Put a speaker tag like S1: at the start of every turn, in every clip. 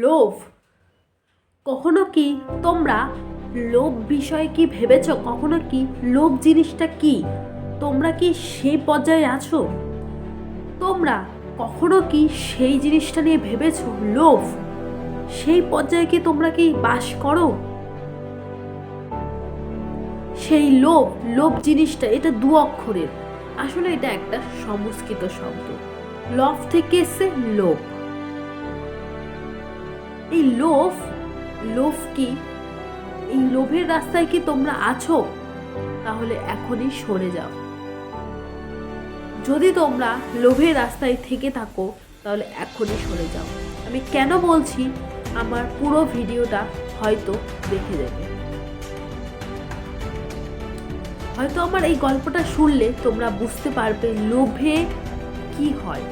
S1: লোভ। কখনো কি তোমরা লোভ বিষয়ে কি ভেবেছ? কখনো কি লোভ জিনিসটা কি তোমরা কি সেই পর্যায়ে আছো? তোমরা কখনো কি সেই জিনিসটা নিয়ে ভেবেছ? লোভ, সেই পর্যায়ে কি তোমরা কি বাস করো? সেই লোভ, লোভ জিনিসটা এটা দু অক্ষরের, আসলে এটা একটা সংস্কৃত শব্দ। লভ থেকে এসে লোভ। এই লোভ, লোভ কি? এই লোভের রাস্তায় কি তোমরা আছো? তাহলে এখনই সরে যাও। যদি তোমরা লোভের রাস্তায় থেকে থাকো তাহলে এখনই সরে যাও। আমি কেন বলছি, আমার পুরো ভিডিওটা হয়তো দেখে দেবে। হয়তো আমার এই গল্পটা শুনলে তোমরা বুঝতে পারবে লোভে কি হয়।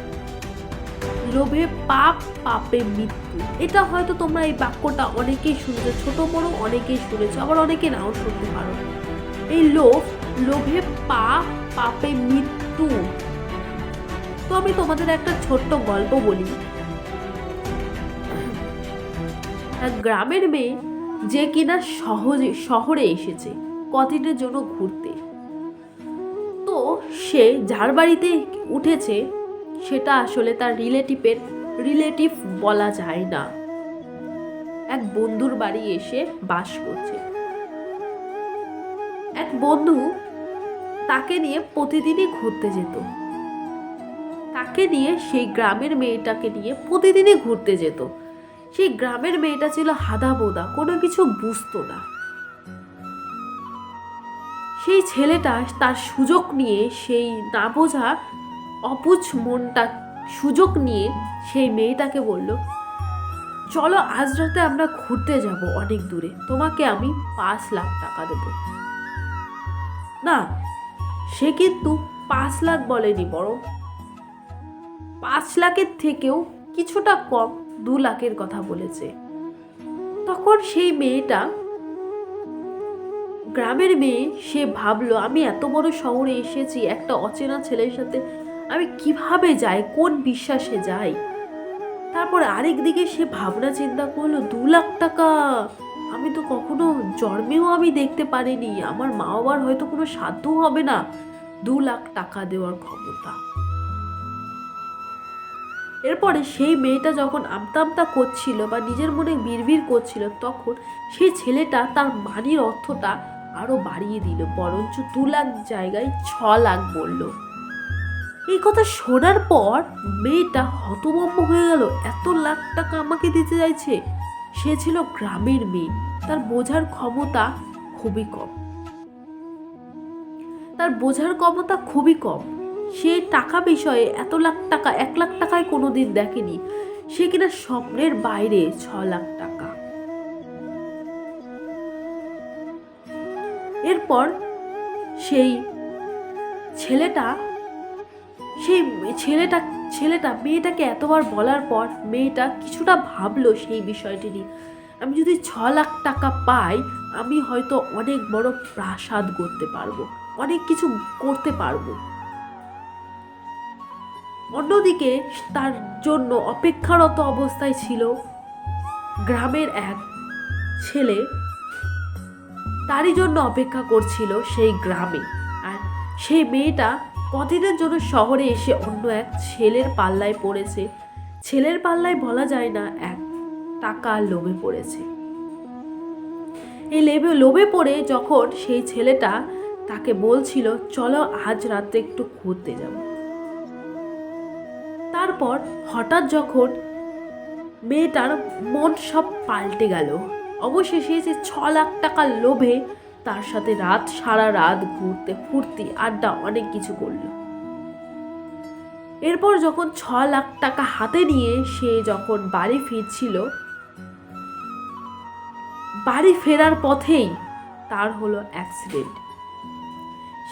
S1: লোভে পাপ, পাপে মৃত্যু। এটা হয়তো তোমরা এই বাক্যটা অনেকেই শুনেছো, ছোট বড় অনেকেই শুনেছো, আবার অনেকে নাও শুনতে পারো। এই লোভ, লোভে পাপ, পাপে মৃত্যু। তো আমি তোমাদের একটা ছোট্ট গল্প বলি। এক গ্রামের মেয়ে যে কিনা শহরে এসেছে কদিনের জন্য ঘুরতে। তো সে যার বাড়িতে উঠেছে সেটা আসলে তার রিলেটিভ বলা যায় না। এক বন্ধুর বাড়ি এসে বাস করছে। এক বন্ধু তাকে নিয়ে প্রতিদিনই ঘুরতে যেত। তাকে নিয়ে সেই গ্রামের মেয়েটাকে নিয়ে প্রতিদিনই ঘুরতে যেত। সেই গ্রামের মেয়েটা ছিল হাদাবোদা, কোনো কিছু বুঝতো না। সেই ছেলেটা তার সুযোগ নিয়ে, সেই না বোঝা অবুঝ মনটা সুযোগ নিয়ে সেই মেয়েটাকে বলল, চলো আজ রাতে আমরা ঘুরতে যাব অনেক দূরে, তোমাকে আমি 5 লাখ টাকা দেব। না, সে কিন্তু 5 লাখ বলেনি, বরং 5 লাখের থেকেও কিছুটা কম 2 লাখের কথা বলেছে। তখন সেই মেয়েটা, গ্রামের মেয়ে, সে ভাবলো আমি এত বড় শহরে এসেছি, একটা অচেনা ছেলের সাথে আমি কিভাবে যাই, কোন বিশ্বাসে যাই। তারপরে আরেক দিকে সে ভাবনা চিন্তা করলো, 2 লাখ টাকা আমি তো কখনো জন্মেও আমি দেখতে পারিনি, আমার মা বাবার হয়তো কোনো সাধ্য হবে না 2 লাখ টাকা দেওয়ার ক্ষমতা। এরপরে সেই মেয়েটা যখন আমতা আমতা করছিল বা নিজের মনে বিড়বিড় করছিল, তখন সেই ছেলেটা তার মানির অর্থটা আরো বাড়িয়ে দিল, বরঞ্চ 2 লাখ জায়গায় 6 লাখ বলল। এই কথা শোনার পর মেয়েটা হতভম্ব হয়ে গেল, এত লাখ টাকা আমাকে দিতে চাইছে। সে ছিল গ্রামের মেয়ে, তার বোঝার ক্ষমতা খুবই কম। তার বোঝার ক্ষমতা খুবই কম। সে টাকা বিষয়ে এত লাখ টাকা 1 লাখ টাকায় কোনোদিন দেখেনি। সে কিনা স্বপ্নের বাইরে 6 লাখ টাকা। এরপর সেই ছেলেটা মেয়েটাকে এতবার বলার পর মেয়েটা কিছুটা ভাবলো সেই বিষয়টি নিয়ে। আমি যদি 6 লাখ টাকা পাই, আমি হয়তো অনেক বড় প্রাসাদ করতে পারবো, অনেক কিছু করতে পারবো। অন্যদিকে তার জন্য অপেক্ষারত অবস্থায় ছিল গ্রামের এক ছেলে, তারই জন্য অপেক্ষা করছিল সেই গ্রামে। আর সেই মেয়েটা কদিনের জন্য শহরে এসে অন্য এক ছেলের পাল্লায় পড়েছে। ছেলের পাল্লায় বলা যায় না, এক টাকার লোভে পড়েছে। এই লোভে পড়ে যখন সেই ছেলেটা তাকে বলছিল, চলো আজ রাতে একটু ঘুরতে যাব। তারপর হঠাৎ যখন মেয়েটার মন সব পাল্টে গেল, অবশেষে যে 6 লাখ টাকার লোভে তার সাথে সারা রাত ঘুরতে ফুর্তি আড্ডা অনেক কিছু করলো। এরপর যখন 6 লাখ টাকা হাতে নিয়ে সে যখন বাড়ি ফিরছিল, বাড়ি ফেরার পথেই তার হলো অ্যাক্সিডেন্ট।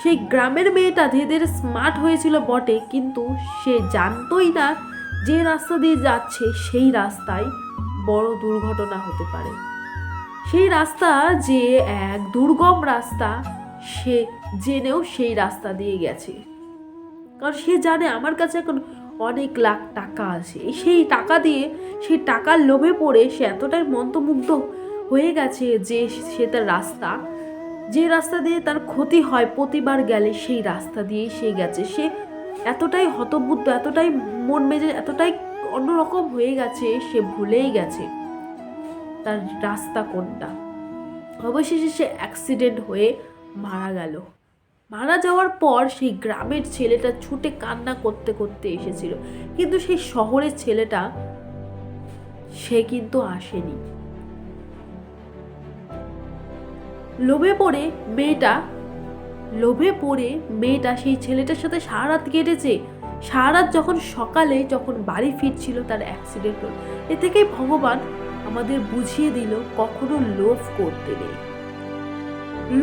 S1: সেই গ্রামের মেয়েটা ধীরে ধীরে স্মার্ট হয়েছিল বটে, কিন্তু সে জানতোই না যে রাস্তা দিয়ে যাচ্ছে সেই রাস্তায় বড় দুর্ঘটনা হতে পারে। সেই রাস্তা যে এক দুর্গম রাস্তা, সে জেনেও সেই রাস্তা দিয়ে গেছে। কারণ সে জানে আমার কাছে এখন অনেক লাখ টাকা আছে। সেই টাকা দিয়ে, সেই টাকার লোভে পড়ে সে এতটাই মন্ত্রমুগ্ধ হয়ে গেছে যে সে তার রাস্তা, যে রাস্তা দিয়ে তার ক্ষতি হয় প্রতিবার গেলে সেই রাস্তা দিয়েই সে গেছে। সে এতটাই হতবুদ্ধ, এতটাই মন মেজাজ এতটাই অন্যরকম হয়ে গেছে, সে ভুলেই গেছে তার রাস্তা কোনটা। অবশেষে সে অ্যাক্সিডেন্ট হয়ে মারা গেল। মারা যাওয়ার পর সেই গ্রামের ছেলেটা ছুটে কান্না করতে করতে এসেছিল, কিন্তু সেই শহরের ছেলেটা সে কিন্তু আসেনি। লোভে পড়ে মেয়েটা সেই ছেলেটার সাথে সারা রাত কেটেছে। সারা রাত যখন সকালে যখন বাড়ি ফিরছিল তার অ্যাক্সিডেন্ট হল। এ থেকেই ভগবান আমাদের বুঝিয়ে দিল কখনো লোভ করতে নেই।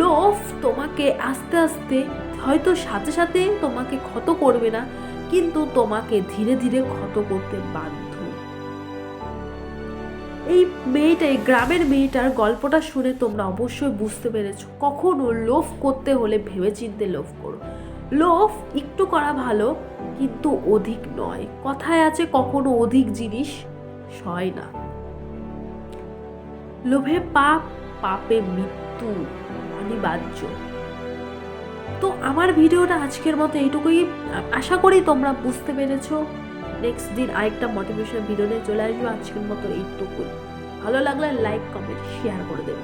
S1: লোভ তোমাকে আস্তে আস্তে, হয়তো সাথে সাথে তোমাকে ক্ষত করবে না, কিন্তু তোমাকে ধীরে ধীরে ক্ষত করতে বাধ্য। এই গ্রামের মেয়েটার গল্পটা শুনে তোমরা অবশ্যই বুঝতে পেরেছো, কখনো লোভ করতে হলে ভেবেচিন্তে লোভ করো। লোভ একটু করা ভালো, কিন্তু অধিক নয়। কথায় আছে কখনো অধিক জিনিস সয় না। লোভে পাপ, পাপে মৃত্যু অনিবার্য। তো আমার ভিডিওটা আজকের মতো এইটুকুই। আশা করি তোমরা বুঝতে পেরেছো। নেক্সট দিন আরেকটা মোটিভেশন ভিডিও নিয়ে চলে আসবো। আজকের মতো এইটুকুই। ভালো লাগলে লাইক, কমেন্ট, শেয়ার করে দেবে।